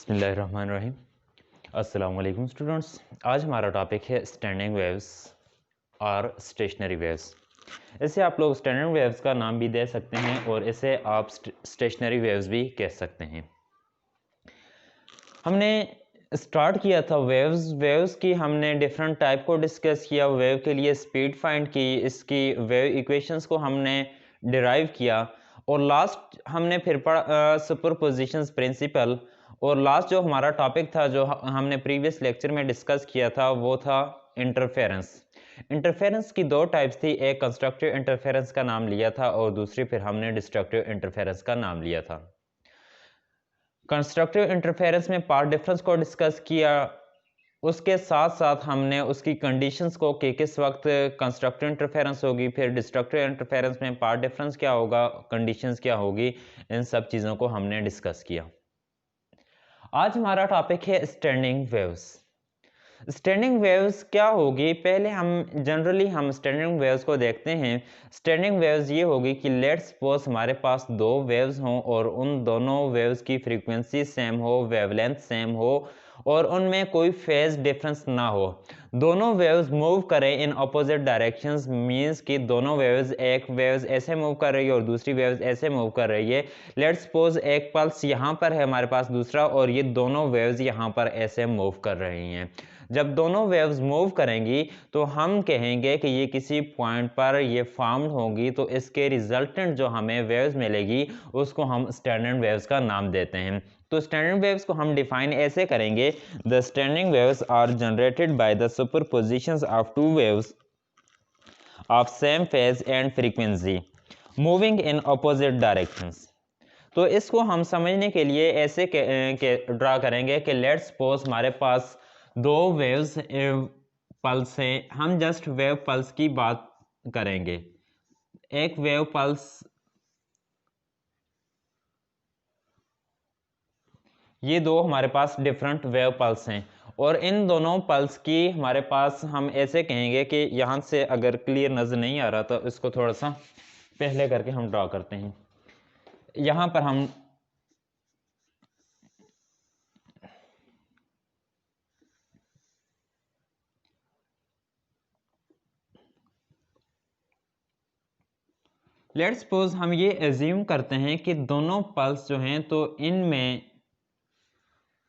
बिस्मिल्लाहिर्रहमानिर्रहीम। अस्सलाम वालेकुम स्टूडेंट्स। आज हमारा टॉपिक है स्टैंडिंग वेव्स और स्टेशनरी वेव्स। इसे आप लोग स्टैंडिंग वेव्स का नाम भी दे सकते हैं और इसे आप स्टेशनरी वेव्स भी कह सकते हैं। हमने स्टार्ट किया था वेव्स की हमने डिफरेंट टाइप को डिस्कस किया। वेव के लिए स्पीड फाइंड की, इसकी वेव इक्वेशंस को हमने डिराइव किया और लास्ट हमने फिर पढ़ा सुपरपोजिशंस प्रिंसिपल। और लास्ट जो हमारा टॉपिक था जो हमने प्रीवियस लेक्चर में डिस्कस किया था वो था इंटरफेरेंस। इंटरफेरेंस की दो टाइप्स थी, एक कंस्ट्रक्टिव इंटरफेरेंस का नाम लिया था और दूसरी फिर हमने डिस्ट्रक्टिव इंटरफेरेंस का नाम लिया था। कंस्ट्रक्टिव इंटरफेरेंस में पार्ट डिफरेंस को डिस्कस किया, उसके साथ साथ हमने उसकी कंडीशंस को कि किस वक्त कंस्ट्रक्टिव इंटरफेरेंस होगी, फिर डिस्ट्रक्टिव इंटरफेरेंस में पार्ट डिफरेंस क्या होगा, कंडीशंस क्या होगी, इन सब चीज़ों को हमने डिस्कस किया। आज हमारा टॉपिक है स्टैंडिंग वेव्स। स्टैंडिंग वेव्स क्या होगी, पहले हम स्टैंडिंग वेव्स को देखते हैं। स्टैंडिंग वेव्स ये होगी कि लेट्स सपोज हमारे पास दो वेव्स हों और उन दोनों वेव्स की फ्रीक्वेंसी सेम हो, वेवलेंथ सेम हो और उनमें कोई फेज डिफरेंस ना हो। दोनों वेव्स मूव करें इन अपोजिट डायरेक्शंस, मींस कि दोनों वेव्स, एक वेव्स ऐसे मूव कर रही है और दूसरी वेव्स ऐसे मूव कर रही है। लेट्स सपोज एक पल्स यहाँ पर है हमारे पास दूसरा, और ये दोनों वेव्स यहाँ पर ऐसे मूव कर रही हैं। जब दोनों वेव्स मूव करेंगी तो हम कहेंगे कि ये किसी पॉइंट पर ये फॉर्म्ड होंगी, तो इसके रिजल्टेंट जो हमें वेव्स मिलेगी उसको हम स्टैंडर्ड वेव्स का नाम देते हैं। तो स्टैंडर्ड वेव्स को हम डिफाइन ऐसे करेंगे, the standing waves are generated by the superpositions of two waves of same phase and frequency moving in opposite directions. तो इसको हम समझने के लिए ऐसे ड्रा करेंगे कि लेट्स सपोज हमारे पास दो वेव्स पल्स है। हम जस्ट वेव पल्स की बात करेंगे। एक वेव पल्स, ये दो हमारे पास डिफरेंट वेव पल्स हैं और इन दोनों पल्स की हमारे पास हम ऐसे कहेंगे कि यहाँ से अगर क्लियर नज़र नहीं आ रहा तो इसको थोड़ा सा पहले करके हम ड्रा करते हैं। यहाँ पर हम लेट्स सपोज हम ये एज्यूम करते हैं कि दोनों पल्स जो हैं तो इनमें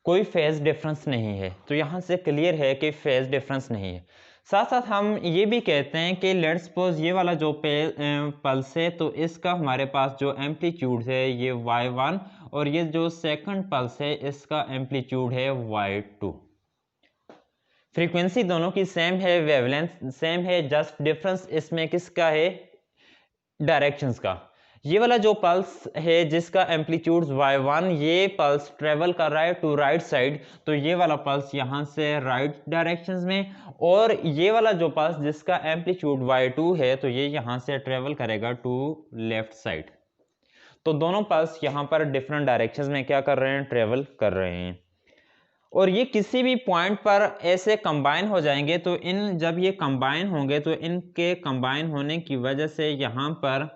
कोई फेज डिफरेंस नहीं है। तो यहाँ से क्लियर है कि फेज डिफरेंस नहीं है। साथ साथ हम ये भी कहते हैं कि लेट्स सपोज ये वाला जो पल्स है तो इसका हमारे पास जो एम्पलीट्यूड है ये y1 और ये जो सेकंड पल्स है इसका एम्पलीट्यूड है y2। फ्रीक्वेंसी दोनों की सेम है, वेवलेंथ सेम है, जस्ट डिफरेंस इसमें किसका है, डायरेक्शंस का। ये वाला जो पल्स है जिसका एम्पलीट्यूड y1, ये पल्स ट्रेवल कर रहा है टू राइट साइड, तो ये वाला पल्स यहाँ से राइट डायरेक्शंस में, और ये वाला जो पल्स जिसका एम्पलीट्यूड y2 है तो ये यहाँ से ट्रेवल करेगा टू लेफ्ट साइड। तो दोनों पल्स यहाँ पर डिफरेंट डायरेक्शंस में क्या कर रहे हैं, ट्रेवल कर रहे हैं। और ये किसी भी पॉइंट पर ऐसे कंबाइन हो जाएंगे, तो इन जब ये कंबाइन होंगे तो इनके कंबाइन होने की वजह से यहाँ पर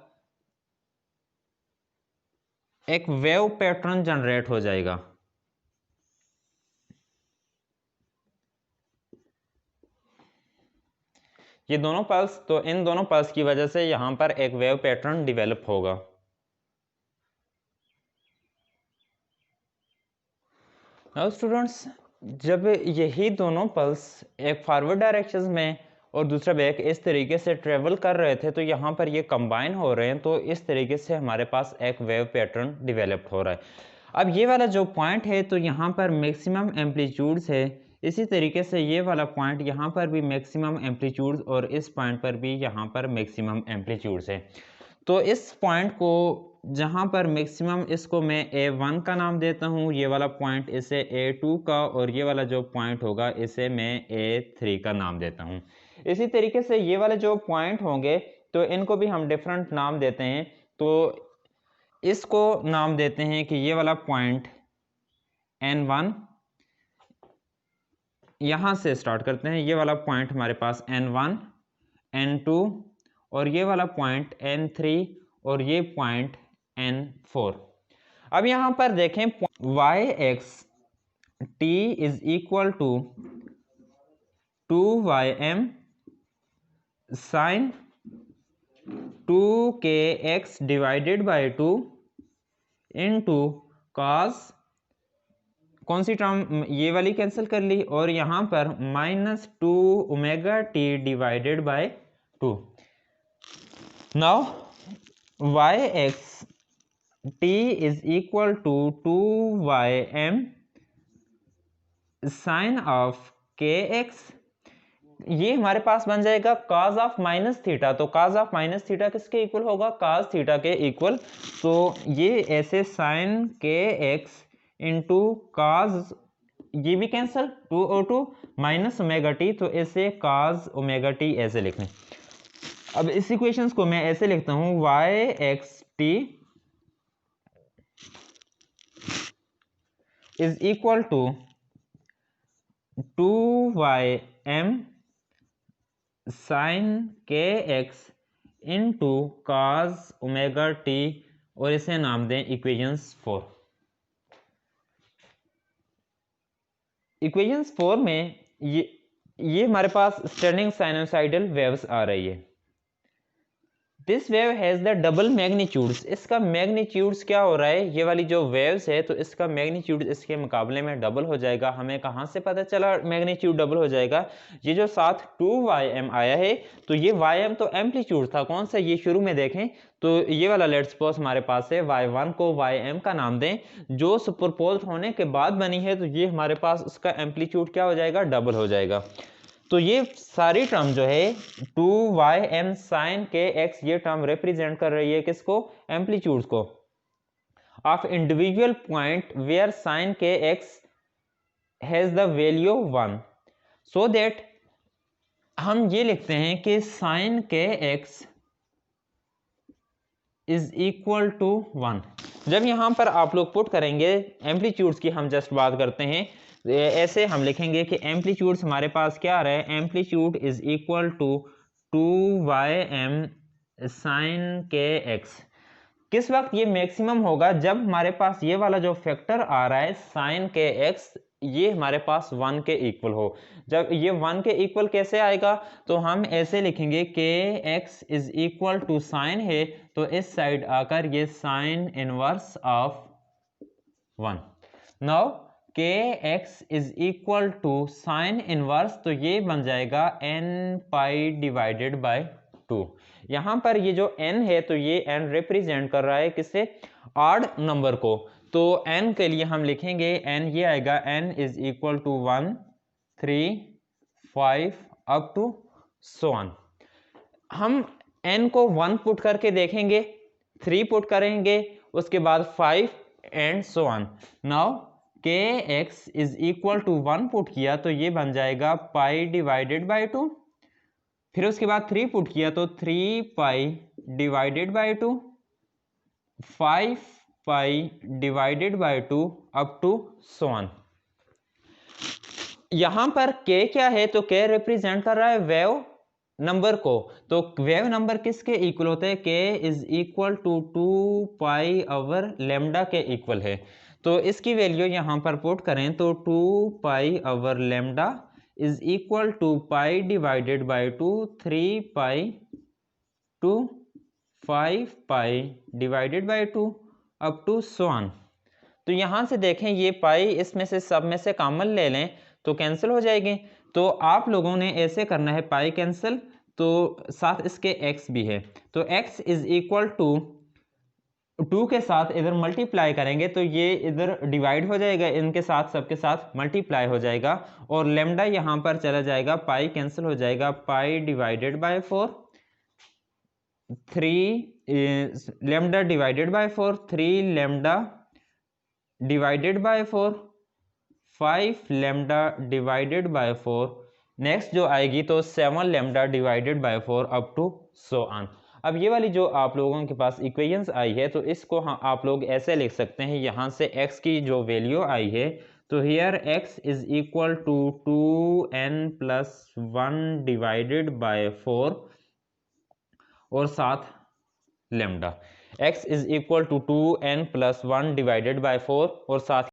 एक वेव पैटर्न जनरेट हो जाएगा। ये दोनों पल्स, तो इन दोनों पल्स की वजह से यहां पर एक वेव पैटर्न डेवलप होगा। नाउ स्टूडेंट्स, जब यही दोनों पल्स एक फॉरवर्ड डायरेक्शन में और दूसरा बैक इस तरीके से ट्रेवल कर रहे थे तो यहाँ पर ये कंबाइन हो रहे हैं, तो इस तरीके से हमारे पास एक वेव पैटर्न डेवलप हो रहा है। अब ये वाला जो पॉइंट है तो यहाँ पर मैक्सिमम एम्पलीट्यूड्स है, इसी तरीके से ये वाला पॉइंट यहाँ पर भी मैक्सिमम एम्पलीट्यूड्स और इस पॉइंट पर भी यहाँ पर मैक्सिमम एम्पलीट्यूड्स है। तो इस पॉइंट को जहाँ पर मैक्सिमम, इसको मैं A1 का नाम देता हूँ, ये वाला पॉइंट इसे A2 का, और ये वाला जो पॉइंट होगा इसे मैं A3 का नाम देता हूँ। इसी तरीके से ये वाले जो पॉइंट होंगे तो इनको भी हम डिफरेंट नाम देते हैं। तो इसको नाम देते हैं कि ये वाला पॉइंट N1, यहाँ से स्टार्ट करते हैं, ये वाला पॉइंट हमारे पास N1, N2 और ये वाला पॉइंट N3 और ये पॉइंट N4। अब यहाँ पर देखें y X T is equal to 2ym sine 2kx divided by 2 into cos, कौन सी टर्म, ये वाली कैंसिल कर ली, और यहां पर -2 omega T divided by 2। Now Y X T is equal to 2ym sine of K X, ये हमारे पास बन जाएगा cos ऑफ माइनस थीटा। तो cos ऑफ माइनस थीटा किसके इक्वल होगा, cos थीटा के इक्वल। तो ये ऐसे sign K X into cos, ये भी कैंसिल, 2 और 2 माइनस ओमेगा टी, तो ऐसे cos ओमेगा टी ऐसे लिखने। अब इस इक्वेशंस को मैं ऐसे लिखता हूं, Y X T is equal to 2ym sine K X into cos omega T, और इसे नाम दें इक्वेशंस 4। इक्वेशंस 4 में ये हमारे पास स्टैंडिंग साइनोसाइडल वेव्स आ रही है। This wave has the double magnitudes, इसका मैग्नीट्यूड्स क्या हो रहा है, ये वाली जो वेव्स है तो इसका मैग्नीट्यूड इसके मुकाबले में डबल हो जाएगा। हमें कहाँ से पता चला मैग्नीट्यूड डबल हो जाएगा, ये जो साथ 2ym आया है, तो ये ym तो एम्पलीट्यूड था, कौन सा, ये शुरू में देखें तो ये वाला लेट्स सपोज हमारे पास है, y1 को ym का नाम दें, जो सुपरपोज होने के बाद बनी है, तो ये हमारे पास उसका एम्पलीट्यूड क्या हो जाएगा, डबल हो जाएगा। तो ये सारी टर्म जो है 2ym साइन के एक्स, ये टर्म रिप्रेजेंट कर रही है किसको, एम्पलीट्यूड को, of individual point where sine K X has the value 1। So that हम ये लिखते हैं कि sign K X is equal to 1। जब यहां पर आप लोग पुट करेंगे, एम्पलीट्यूड्स की हम जस्ट बात करते हैं, ऐसे हम लिखेंगे कि एम्पलीट्यूड्स हमारे पास क्या आ रहा है, amplitude is equal to 2ym sine K X. किस वक्त ये मैक्सिमम होगा, जब हमारे पास ये वाला जो फैक्टर आ रहा है साइन के एक्स, ये हमारे पास 1 के इक्वल हो। जब ये 1 के इक्वल कैसे आएगा, तो हम ऐसे लिखेंगे K X is equal to sine है, तो इस साइड आकर ये sine inverse of 1। Now K X is equal to sine inverse, तो ये बन जाएगा n पाई डिवाइडेड बाय 2। यहां पर ये जो n है, तो ये n रिप्रेजेंट कर रहा है किससे, ऑड नंबर को। तो n के लिए हम लिखेंगे n, ये आएगा n is equal to 1 3 5 up to so on. हम n को 1 पुट करके देखेंगे, 3 पुट करेंगे, उसके बाद 5 and so on. Now K X is equal to 1 put किया, तो ये बन जाएगा पाई डिवाइडेड बाई 2। फिर उसके बाद 3 पुट किया, तो 3 pi divided by 2, 5 pi divided by 2 up to so on. यहां पर k क्या है, तो k रिप्रेजेंट कर रहा है वेव नंबर को। तो वेव नंबर किसके इक्वल होते हैं, k is equal to 2 pi over lambda के इक्वल है। तो इसकी वैल्यू यहां पर पुट करें, तो 2 pi over lambda is equal to pi divided by 2 3 pi to 5 pi divided by 2 up to so on. तो यहां से देखें, ये पाई इसमें से सब में से कॉमन ले लें तो कैंसिल हो जाएगी। तो आप लोगों ने ऐसे करना है, पाई कैंसिल, तो साथ इसके x भी है, तो x इज इक्वल टू 2 के साथ इधर मल्टीप्लाई करेंगे, तो ये इधर डिवाइड हो जाएगा, इनके साथ सबके साथ मल्टीप्लाई हो जाएगा, और लेमडा यहां पर चला जाएगा, पाई कैंसिल हो जाएगा, pi divided by 4 3 lambda divided by 4 3 lambda divided by 4 5 lambda divided by 4, next जो आएगी तो 7 lambda divided by 4 up to so on. अब ये वाली जो आप लोगों के पास इक्वेशंस आई है, तो इसको आप लोग ऐसे लिख सकते हैं, यहाँ से x की जो वैल्यू आई है, तो here x is equal to 2n+1 divided by 4 और साथ lambda. x is equal to 2n+1 divided by 4 और साथ